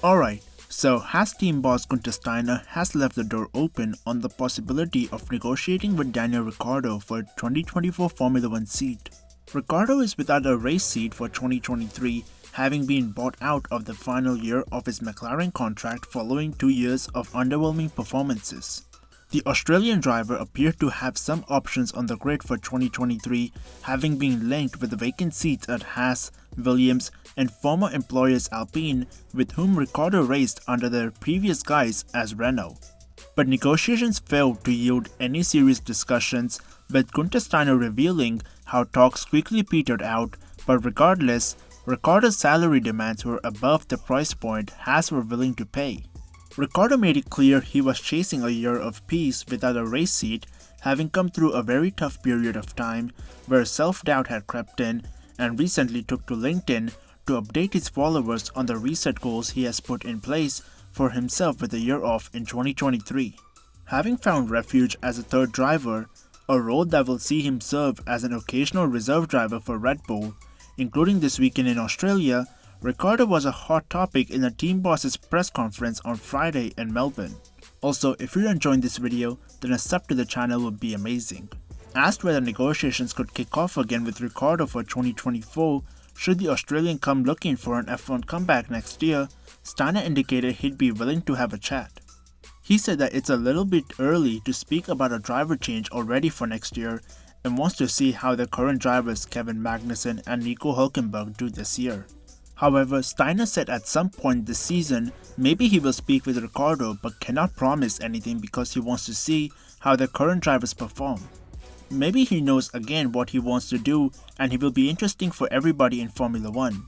Alright, so Haas team boss Günther Steiner has left the door open on the possibility of negotiating with Daniel Ricciardo for a 2024 Formula 1 seat. Ricciardo is without a race seat for 2023, having been bought out of the final year of his McLaren contract following 2 years of underwhelming performances. The Australian driver appeared to have some options on the grid for 2023, having been linked with the vacant seats at Haas, Williams, and former employers Alpine, with whom Ricciardo raced under their previous guise as Renault. But negotiations failed to yield any serious discussions, with Günther Steiner revealing how talks quickly petered out, but regardless, Ricciardo's salary demands were above the price point Haas were willing to pay. Ricciardo made it clear he was chasing a year of peace without a race seat, having come through a very tough period of time where self-doubt had crept in, and recently took to LinkedIn to update his followers on the reset goals he has put in place for himself with a year off in 2023. Having found refuge as a third driver, a role that will see him serve as an occasional reserve driver for Red Bull, including this weekend in Australia, Ricciardo was a hot topic in the team boss's press conference on Friday in Melbourne. Also, if you're enjoying this video, then a sub to the channel would be amazing. Asked whether negotiations could kick off again with Ricciardo for 2024, should the Australian come looking for an F1 comeback next year, Steiner indicated he'd be willing to have a chat. He said that it's a little bit early to speak about a driver change already for next year, and wants to see how the current drivers Kevin Magnussen and Nico Hülkenberg do this year. However, Steiner said at some point this season, maybe he will speak with Ricciardo but cannot promise anything because he wants to see how the current drivers perform. Maybe he knows again what he wants to do and he will be interesting for everybody in Formula 1.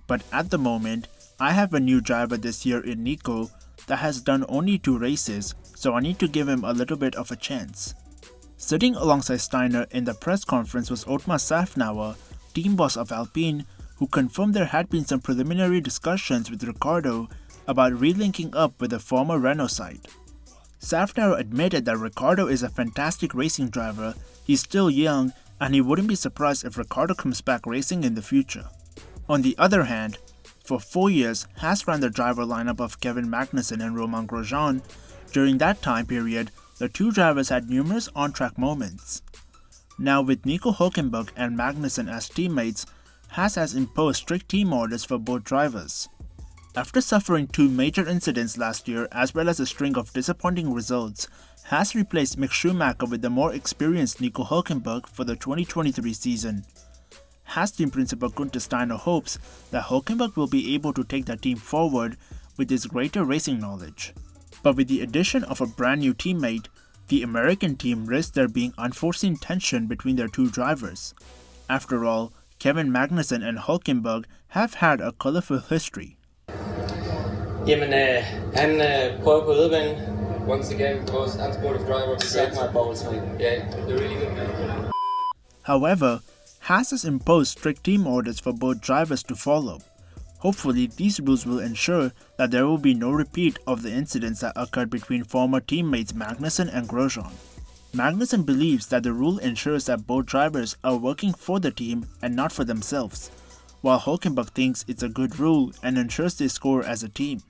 But at the moment, I have a new driver this year in Nico that has done only 2 races, so I need to give him a little bit of a chance. Sitting alongside Steiner in the press conference was Otmar Szafnauer, team boss of Alpine, who confirmed there had been some preliminary discussions with Ricciardo about relinking up with the former Renault side. Szafnauer admitted that Ricciardo is a fantastic racing driver, he's still young, and he wouldn't be surprised if Ricciardo comes back racing in the future. On the other hand, for 4 years, Haas ran the driver lineup of Kevin Magnussen and Romain Grosjean. During that time period, the two drivers had numerous on-track moments. Now with Nico Hülkenberg and Magnussen as teammates, Haas has imposed strict team orders for both drivers. After suffering 2 major incidents last year as well as a string of disappointing results, Haas replaced Mick Schumacher with the more experienced Nico Hülkenberg for the 2023 season. Haas team principal Günther Steiner hopes that Hülkenberg will be able to take the team forward with his greater racing knowledge. But with the addition of a brand new teammate, the American team risks there being unforeseen tension between their 2 drivers. After all, Kevin Magnussen and Hülkenberg have had a colorful history. Jamen, han prøver på udvinde. Once again, most unsportive driver. Set my balls, man. Yeah, they're really good, man. However, Haas has imposed strict team orders for both drivers to follow. Hopefully, these rules will ensure that there will be no repeat of the incidents that occurred between former teammates Magnussen and Grosjean. Magnussen believes that the rule ensures that both drivers are working for the team and not for themselves, while Hülkenberg thinks it's a good rule and ensures they score as a team.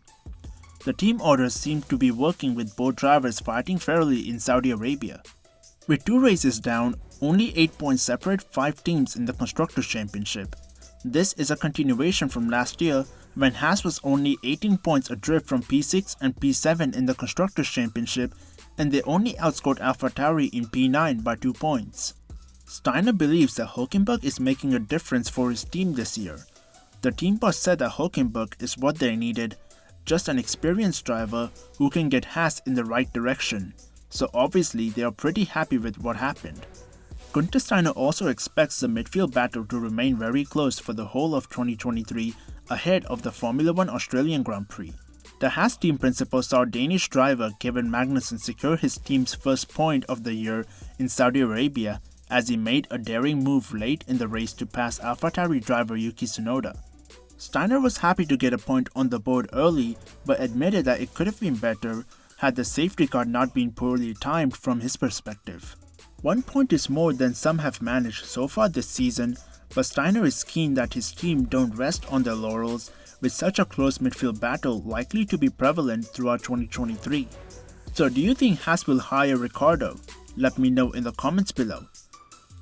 The team orders seem to be working with both drivers fighting fairly in Saudi Arabia. With 2 races down, only 8 points separate 5 teams in the Constructors' Championship. This is a continuation from last year when Haas was only 18 points adrift from P6 and P7 in the Constructors' Championship, and they only outscored AlphaTauri in P9 by 2 points. Steiner believes that Hülkenberg is making a difference for his team this year. The team boss said that Hülkenberg is what they needed, just an experienced driver who can get Haas in the right direction, so obviously they are pretty happy with what happened. Günther Steiner also expects the midfield battle to remain very close for the whole of 2023 ahead of the Formula 1 Australian Grand Prix. The Haas team principal saw Danish driver Kevin Magnussen secure his team's first point of the year in Saudi Arabia as he made a daring move late in the race to pass AlphaTauri driver Yuki Tsunoda. Steiner was happy to get a point on the board early, but admitted that it could have been better had the safety car not been poorly timed from his perspective. 1 point is more than some have managed so far this season, but Steiner is keen that his team don't rest on their laurels with such a close midfield battle likely to be prevalent throughout 2023. So do you think Haas will hire Ricciardo? Let me know in the comments below.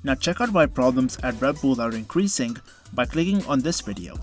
Now check out why problems at Red Bull are increasing by clicking on this video.